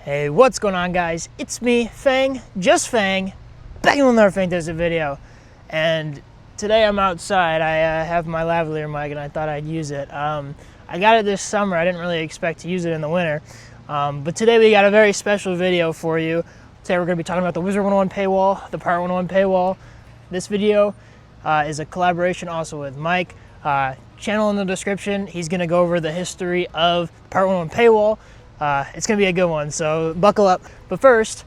Hey, what's going on, guys? It's me, Fang, just Fang, back with another Fantastic video. And today I'm outside. I have my lavalier mic and I thought I'd use it. I got it this summer. I didn't really expect to use it in the winter. But today we got a very special video for you. Today we're going to be talking about the Wizard101 Paywall, the Pirate101 Paywall. This video is a collaboration also with Mike. Channel in the description. He's going to go over the history of the Pirate101 Paywall. It's going to be a good one, so buckle up. But first,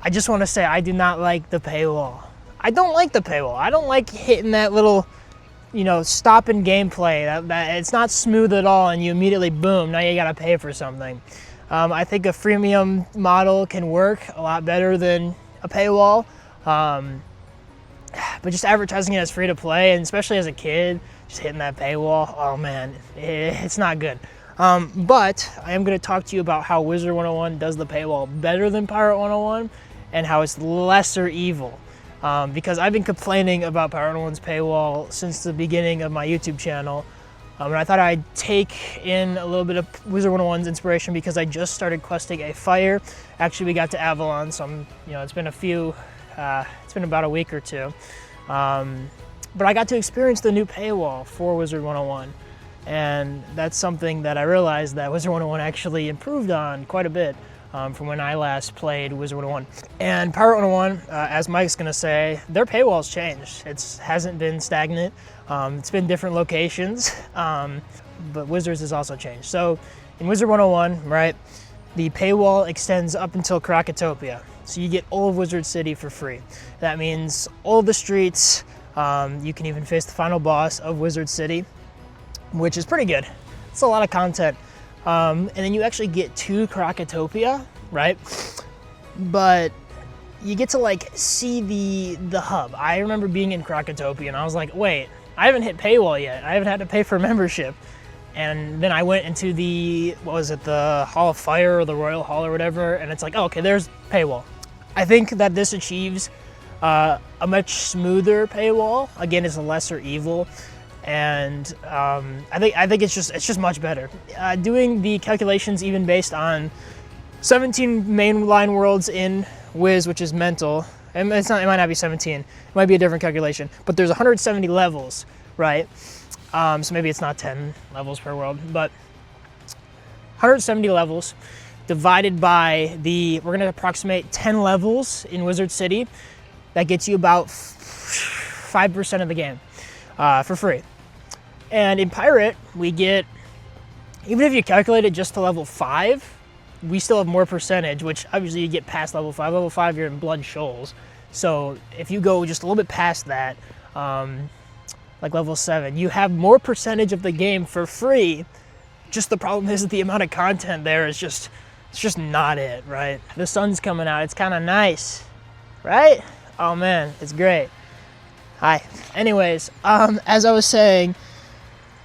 I just want to say I do not like the paywall. I don't like the paywall. I don't like hitting that little, stop in gameplay. That it's not smooth at all, and you immediately, boom, now you got to pay for something. I think a freemium model can work a lot better than a paywall. But just advertising it as free to play, and especially as a kid, just hitting that paywall, oh man, it's not good. But I am going to talk to you about how Wizard101 does the paywall better than Pirate101 and how it's lesser evil. Because I've been complaining about Pirate101's paywall since the beginning of my YouTube channel. And I thought I'd take in a little bit of Wizard101's inspiration because I just started questing a fire. Actually, we got to Avalon, so it's been it's been about a week or two. But I got to experience the new paywall for Wizard101. And that's something that I realized that Wizard101 actually improved on quite a bit from when I last played Wizard101. And Pirate101, as Mike's going to say, their paywall's changed. It hasn't been stagnant. It's been different locations, but Wizards has also changed. So in Wizard101, right, the paywall extends up until Krakatopia. So you get all of Wizard City for free. That means all of the streets. You can even face the final boss of Wizard City, which is pretty good. It's a lot of content. And then you actually get to Krakatopia, right? But you get to see the hub. I remember being in Krakatopia and I was like, wait, I haven't hit paywall yet. I haven't had to pay for membership. And then I went into the Hall of Fire or the Royal Hall or whatever, and it's like, oh, okay, there's paywall. I think that this achieves a much smoother paywall. Again, it's a lesser evil. And I think it's just much better. Doing the calculations even based on 17 mainline worlds in Wiz, which is mental. It might not be 17. It might be a different calculation. But there's 170 levels, right? So maybe it's not 10 levels per world, but 170 levels divided by we're gonna approximate 10 levels in Wizard City. That gets you about 5% of the game for free. And in Pirate, we get, even if you calculate it just to level 5, we still have more percentage, which obviously you get past level 5. Level 5, you're in Blood Shoals. So if you go just a little bit past that, like level 7, you have more percentage of the game for free. Just the problem is that the amount of content there is it's just not it, right? The sun's coming out. It's kind of nice, right? Oh man, it's great. Hi. Anyways, as I was saying,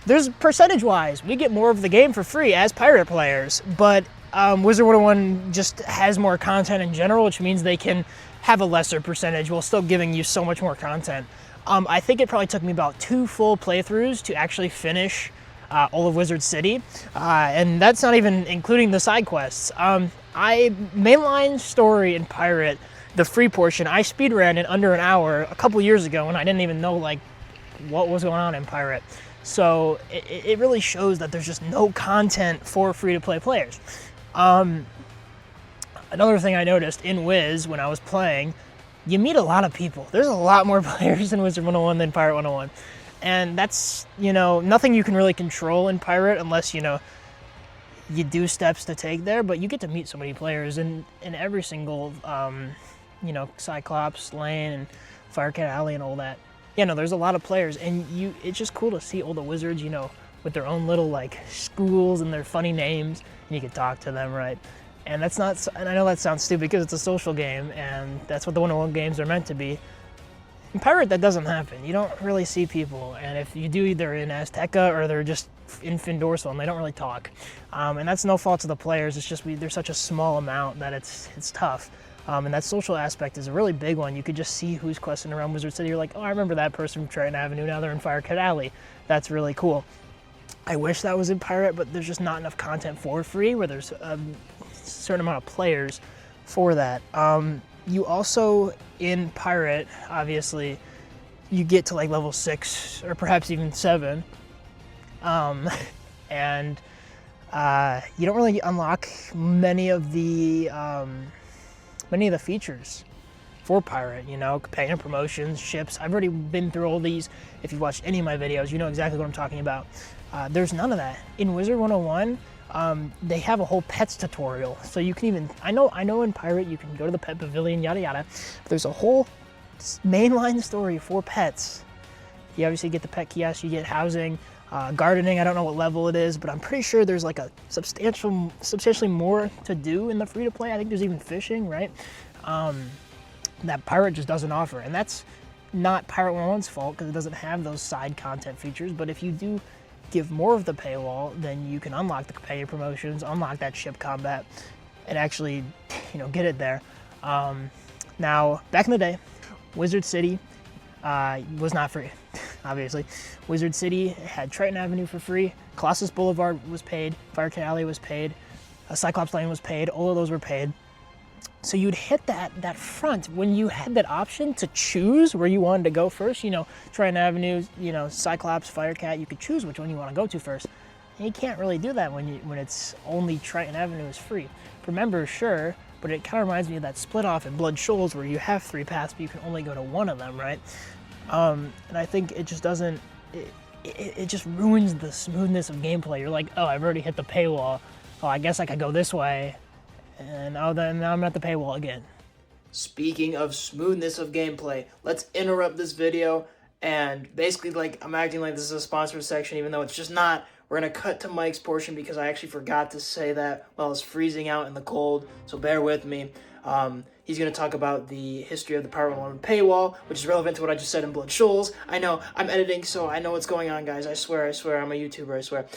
there's percentage-wise, we get more of the game for free as Pirate players, but Wizard101 just has more content in general, which means they can have a lesser percentage while still giving you so much more content. I think it probably took me about 2 full playthroughs to actually finish all of Wizard City, and that's not even including the side quests. Mainline story in Pirate, the free portion, I speedran in under an hour a couple years ago, and I didn't even know what was going on in Pirate. So it really shows that there's just no content for free-to-play players. Another thing I noticed in Wiz when I was playing, you meet a lot of people. There's a lot more players in Wizard101 than Pirate101. And that's, nothing you can really control in Pirate unless, you do steps to take there. But you get to meet so many players in every single, Cyclops Lane and Firecat Alley and all that. There's a lot of players, and it's just cool to see all the wizards, with their own little schools and their funny names, and you can talk to them, right? And that's not, and I know that sounds stupid because it's a social game, and that's what the 101 games are meant to be. In Pirate, that doesn't happen. You don't really see people, and if you do, they're in Azteca or they're just in Findorsal, and they don't really talk. And that's no fault to the players. It's just there's such a small amount that it's tough. And that social aspect is a really big one. You could just see who's questing around Wizard City. You're like, oh, I remember that person from Triton Avenue. Now they're in Firecat Alley. That's really cool. I wish that was in Pirate, but there's just not enough content for free where there's certain amount of players for that. You also, in Pirate, obviously, you get to like level 6 or perhaps even 7. And you don't really unlock many of the features for Pirate, you know, companion promotions, ships. I've already been through all these. If you've watched any of my videos, you know exactly what I'm talking about. There's none of that. In Wizard101, they have a whole pets tutorial. So you can even, I know in Pirate you can go to the pet pavilion, yada yada, but there's a whole mainline story for pets. You obviously get the pet kiosk, you get housing, gardening. I don't know what level it is, but I'm pretty sure there's like a substantially more to do in the free-to-play. I think there's even fishing, right? That Pirate just doesn't offer, and that's not Pirate101's fault because it doesn't have those side content features. But if you do give more of the paywall, then you can unlock the companion promotions, unlock that ship combat, and actually, you know, get it there. Now, back in the day, Wizard City was not free, obviously. Wizard City had Triton Avenue for free, Colossus Boulevard was paid, Firecat Alley was paid, Cyclops Lane was paid, all of those were paid. So you'd hit that front when you had that option to choose where you wanted to go first. You know, Triton Avenue, you know, Cyclops, Firecat, you could choose which one you want to go to first. And you can't really do that when it's only Triton Avenue is free. For members, sure, but it kind of reminds me of that split off in Blood Shoals where you have 3 paths, but you can only go to one of them, right? And I think it just doesn't, it just ruins the smoothness of gameplay. You're like, oh, I've already hit the paywall. Oh, I guess I could go this way. And oh, then now I'm at the paywall again. Speaking of smoothness of gameplay, let's interrupt this video and basically, like, I'm acting like this is a sponsored section, even though it's just not. We're gonna cut to Mike's portion because I actually forgot to say that while it's freezing out in the cold, so bear with me. He's gonna talk about the history of the Pirate101 paywall, which is relevant to what I just said in Blood Shoals. I know, I'm editing, so I know what's going on, guys. I swear, I'm a YouTuber, I swear.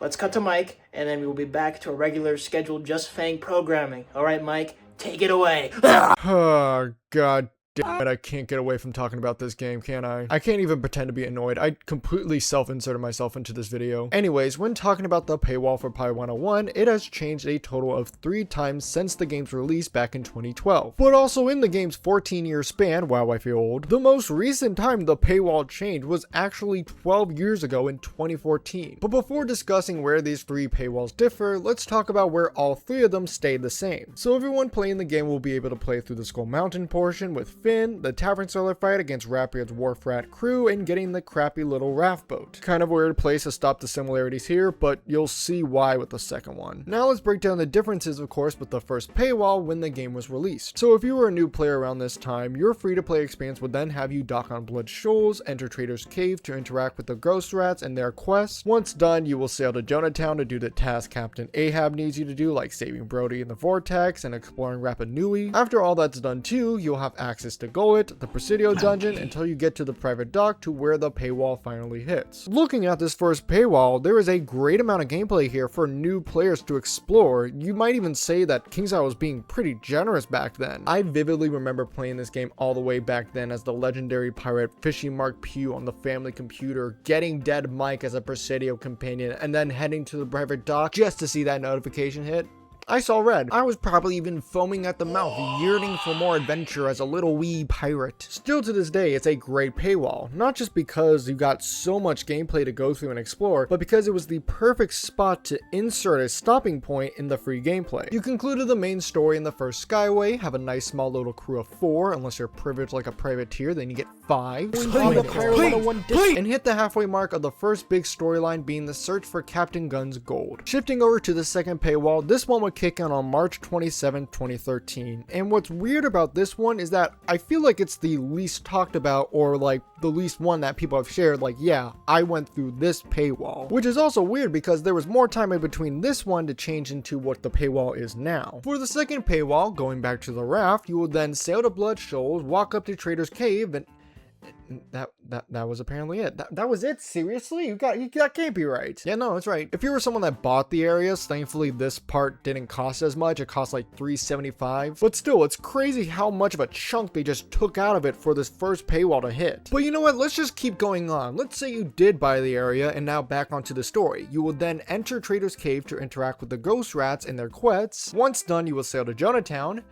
Let's cut to Mike, and then we will be back to a regular scheduled Just Fang programming. All right, Mike, take it away. Oh, God damn it, I can't get away from talking about this game, can I? I can't even pretend to be annoyed. I completely self-inserted myself into this video. Anyways, when talking about the paywall for Pirate101, it has changed a total of 3 times since the game's release back in 2012. But also in the game's 14-year span, wow, I feel old, the most recent time the paywall changed was actually 12 years ago in 2014. But before discussing where these 3 paywalls differ, let's talk about where all 3 of them stayed the same. So everyone playing the game will be able to play through the Skull Mountain portion with Finn, the Tavern Sailor fight against Rapier's Wharf Rat crew, and getting the crappy little raft boat. Kind of a weird place to stop the similarities here, but you'll see why with the second one. Now let's break down the differences, of course, with the first paywall when the game was released. So if you were a new player around this time, your free-to-play experience would then have you dock on Blood Shoals, enter Trader's Cave to interact with the Ghost Rats and their quests. Once done, you will sail to Jonatown to do the task Captain Ahab needs you to do, like saving Brody in the Vortex and exploring Rapa Nui. After all that's done too, you'll have access to Golet, the Presidio dungeon, until you get to the private dock to where the paywall finally hits. Looking at this first paywall, there is a great amount of gameplay here for new players to explore. You might even say that KingsIsle was being pretty generous back then. I vividly remember playing this game all the way back then as the legendary pirate Fishing Mark Pew on the family computer, getting Dead Mike as a Presidio companion, and then heading to the private dock just to see that notification hit. I saw red. I was probably even foaming at the mouth, yearning for more adventure as a little wee pirate. Still to this day, it's a great paywall, not just because you got so much gameplay to go through and explore, but because it was the perfect spot to insert a stopping point in the free gameplay. You concluded the main story in the first Skyway, have a nice small little crew of 4, unless you're privileged like a privateer, then you get 5. And hit the halfway mark of the first big storyline being the search for Captain Gunn's gold. Shifting over to the second paywall, this one would kick on March 27, 2013. And what's weird about this one is that I feel like it's the least talked about, or like the least one that people have shared, like, yeah, I went through this paywall. Which is also weird because there was more time in between this one to change into what the paywall is now. For the second paywall, going back to the raft, you will then sail to Blood Shoals, walk up to Trader's Cave, That was apparently it. That was it. Seriously, that can't be right. Yeah, no, it's right. If you were someone that bought the areas, thankfully this part didn't cost as much. It cost like $3.75. But still, it's crazy how much of a chunk they just took out of it for this first paywall to hit. But you know what? Let's just keep going on. Let's say you did buy the area and now back onto the story. You will then enter Trader's Cave to interact with the ghost rats and their quests. Once done, you will sail to Jonatown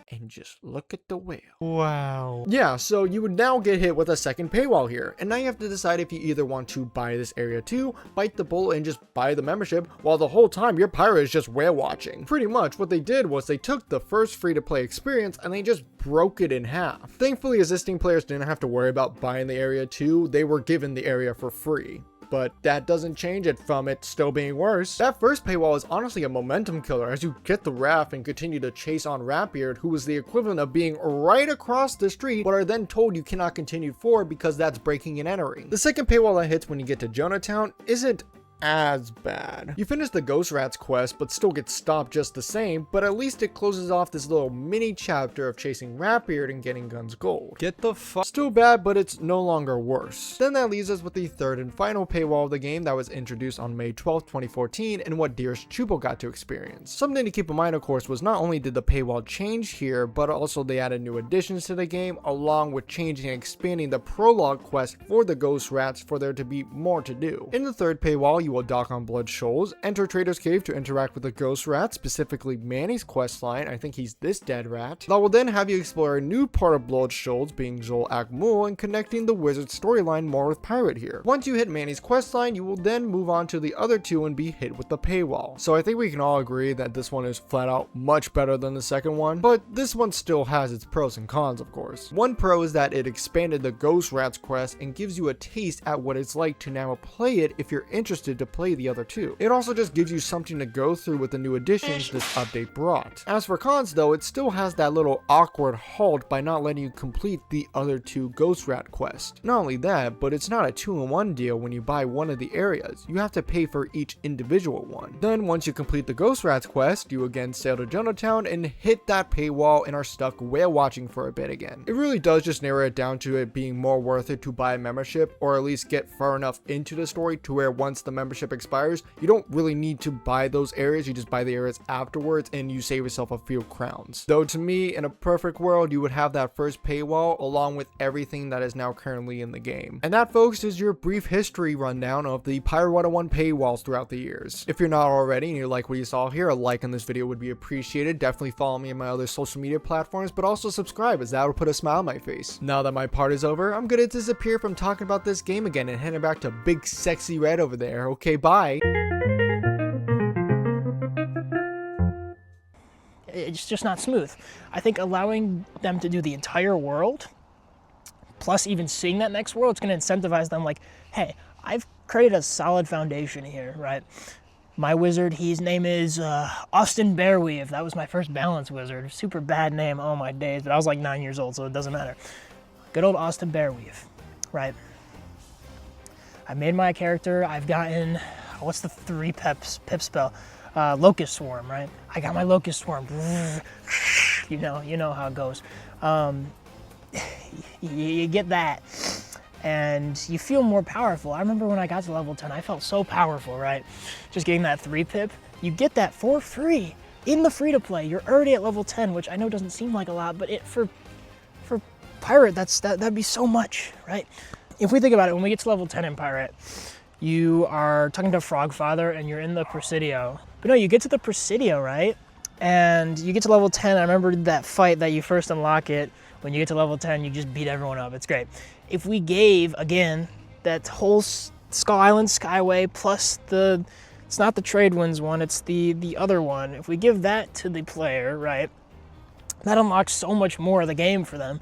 and just look at the whale. Wow. Yeah, so you would now get hit with a second paywall here, and now you have to decide if you either want to buy this area too, bite the bullet and just buy the membership, while the whole time your pirate is just whale watching. Pretty much what they did was they took the first free-to-play experience and they just broke it in half. Thankfully, existing players didn't have to worry about buying the area too. They were given the area for free. But that doesn't change it from it still being worse. That first paywall is honestly a momentum killer as you get the raft and continue to chase on Ratbeard, who is the equivalent of being right across the street, but are then told you cannot continue forward because that's breaking and entering. The second paywall that hits when you get to Jonatown isn't as bad. You finish the Ghost Rats quest but still get stopped just the same, but at least it closes off this little mini chapter of chasing Ratbeard and getting Guns Gold. Get the fuck. Still bad, but it's no longer worse. Then that leaves us with the third and final paywall of the game that was introduced on May 12th, 2014, and what Dearest Chupo got to experience. Something to keep in mind, of course, was not only did the paywall change here, but also they added new additions to the game, along with changing and expanding the prologue quest for the Ghost Rats for there to be more to do. In the third paywall, you will dock on Blood Shoals, enter Trader's Cave to interact with the Ghost Rat, specifically Manny's questline. I think he's this dead rat. That will then have you explore a new part of Blood Shoals, being Zol Akmul, and connecting the wizard storyline more with Pirate here. Once you hit Manny's questline, you will then move on to the other two and be hit with the paywall. So I think we can all agree that this one is flat out much better than the second one, but this one still has its pros and cons, of course. One pro is that it expanded the Ghost Rats quest and gives you a taste at what it's like to now play it if you're interested to play the other two. It also just gives you something to go through with the new additions this update brought. As for cons though, it still has that little awkward halt by not letting you complete the other two Ghost Rat quests. Not only that, but it's not a 2-in-1 deal when you buy one of the areas. You have to pay for each individual one. Then once you complete the Ghost Rats quest, you again sail to Jonatown and hit that paywall and are stuck whale watching for a bit again. It really does just narrow it down to it being more worth it to buy a membership, or at least get far enough into the story to where once the membership expires, you don't really need to buy those areas. You just buy the areas afterwards and you save yourself a few crowns. Though to me, in a perfect world, you would have that first paywall along with everything that is now currently in the game. And that, folks, is your brief history rundown of the Pirate101 paywalls throughout the years. If you're not already and you like what you saw here, a like on this video would be appreciated. Definitely follow me on my other social media platforms, but also subscribe, as that would put a smile on my face. Now that my part is over, I'm gonna disappear from talking about this game again and heading back to Big Sexy Red over there. Okay, bye. It's just not smooth. I think allowing them to do the entire world, plus even seeing that next world, it's going to incentivize them like, hey, I've created a solid foundation here, right? My wizard, his name is Austin Bearweave. That was my first balance wizard. Super bad name, oh my days, but I was like 9 years old, so it doesn't matter. Good old Austin Bearweave, right? I made my character. I've gotten, what's the 3 pip spell? Locust Swarm, right? I got my Locust Swarm. You know how it goes. You get that, and you feel more powerful. I remember when I got to level 10, I felt so powerful, right? Just getting that 3 pip. You get that for free in the free-to-play. You're already at level 10, which I know doesn't seem like a lot, but for Pirate, that'd be so much, right? If we think about it, when we get to level 10 in Pirate, you are talking to Frogfather and you're in the Presidio. But no, you get to the Presidio, right? And you get to level 10. I remember that fight that you first unlock it. When you get to level 10, you just beat everyone up. It's great. If we gave, again, that whole Skull Island Skyway plus it's not the Trade Winds one, it's the other one. If we give that to the player, right? That unlocks so much more of the game for them.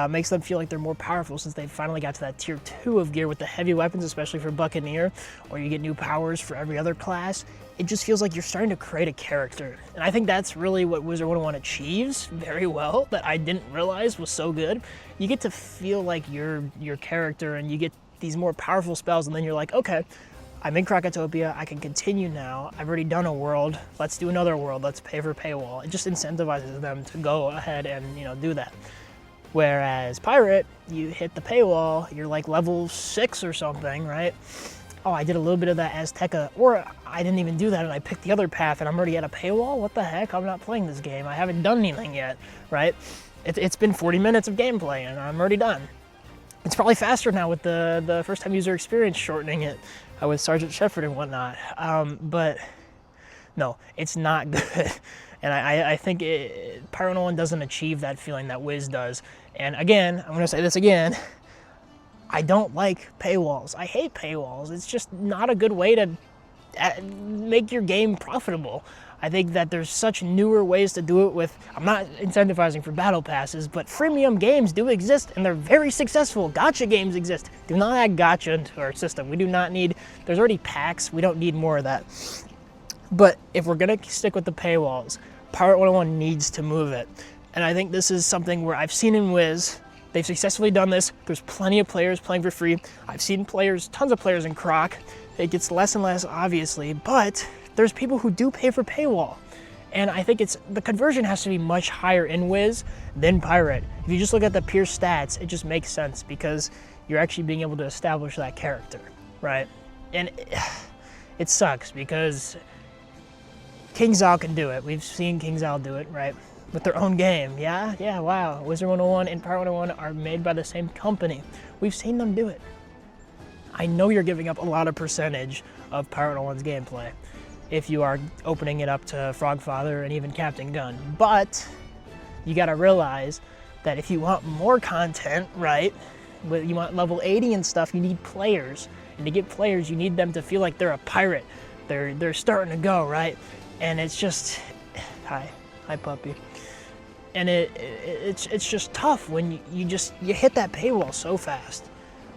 Makes them feel like they're more powerful since they finally got to that tier 2 of gear with the heavy weapons, especially for Buccaneer, or you get new powers for every other class. It just feels like you're starting to create a character. And I think that's really what Wizard101 achieves very well, that I didn't realize was so good. You get to feel like you're your character, and you get these more powerful spells, and then you're like, okay, I'm in Krakatopia, I can continue now. I've already done a world, let's do another world, let's pay for paywall. It just incentivizes them to go ahead and do that. Whereas Pirate, you hit the paywall, you're like level 6 or something, right? Oh, I did a little bit of that Azteca, or I didn't even do that and I picked the other path and I'm already at a paywall? What the heck? I'm not playing this game. I haven't done anything yet, right? It's been 40 minutes of gameplay and I'm already done. It's probably faster now with the first time user experience shortening it with Sergeant Shepard and whatnot. But no, it's not good. And I think Pirate101 doesn't achieve that feeling that Wiz does. And again, I'm going to say this again, I don't like paywalls. I hate paywalls. It's just not a good way to make your game profitable. I think that there's such newer ways to do it with, I'm not incentivizing for battle passes, but freemium games do exist and they're very successful. Gacha games exist. Do not add gacha into our system. We do not need, there's already packs. We don't need more of that. But if we're going to stick with the paywalls, Pirate101 needs to move it. And I think this is something where I've seen in Wiz, they've successfully done this. There's plenty of players playing for free. I've seen players, tons of players in Croc. It gets less and less, obviously, but there's people who do pay for paywall. And I think the conversion has to be much higher in Wiz than Pirate. If you just look at the pure stats, it just makes sense because you're actually being able to establish that character, right? And it sucks because King Zal can do it. We've seen King Zal do it, right? With their own game. Yeah, wow. Wizard101 and Pirate101 are made by the same company. We've seen them do it. I know you're giving up a lot of percentage of Pirate101's gameplay if you are opening it up to Frogfather and even Captain Gun. But you gotta realize that if you want more content, right, you want level 80 and stuff, you need players. And to get players, you need them to feel like they're a pirate. They're starting to go, right? And it's just, hi puppy. And it's just tough when you hit that paywall so fast.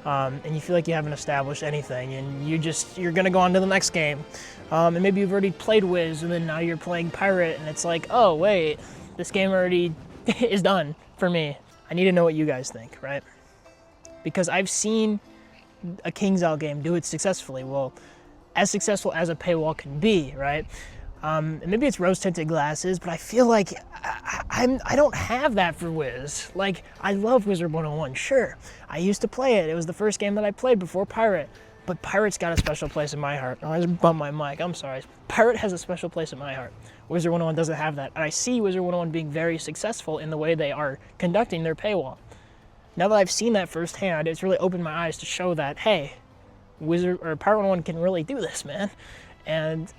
And you feel like you haven't established anything, and you're gonna go on to the next game, and maybe you've already played Wiz, and then now you're playing Pirate, and it's like, oh wait, this game already is done for me. I need to know what you guys think, right? Because I've seen a King Zal game do it successfully. Well, as successful as a paywall can be, right? And maybe it's rose-tinted glasses, but I feel like I don't have that for Wiz. Like, I love Wizard101, sure. I used to play it. It was the first game that I played before Pirate. But Pirate's got a special place in my heart. Oh, I just bumped my mic, I'm sorry. Pirate has a special place in my heart. Wizard101 doesn't have that. And I see Wizard101 being very successful in the way they are conducting their paywall. Now that I've seen that firsthand, it's really opened my eyes to show that, hey, Pirate101 can really do this, man. And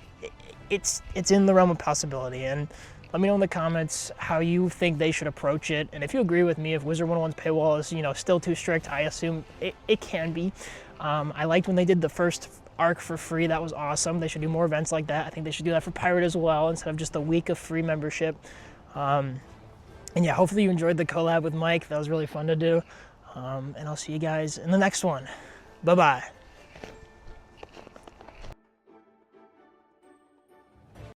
it's in the realm of possibility. And let me know in the comments how you think they should approach it. And if you agree with me, if Wizard101's paywall is, still too strict, I assume it can be. I liked when they did the first arc for free. That was awesome. They should do more events like that. I think they should do that for Pirate as well, instead of just a week of free membership. And yeah, hopefully you enjoyed the collab with Mike. That was really fun to do. And I'll see you guys in the next one. Bye-bye.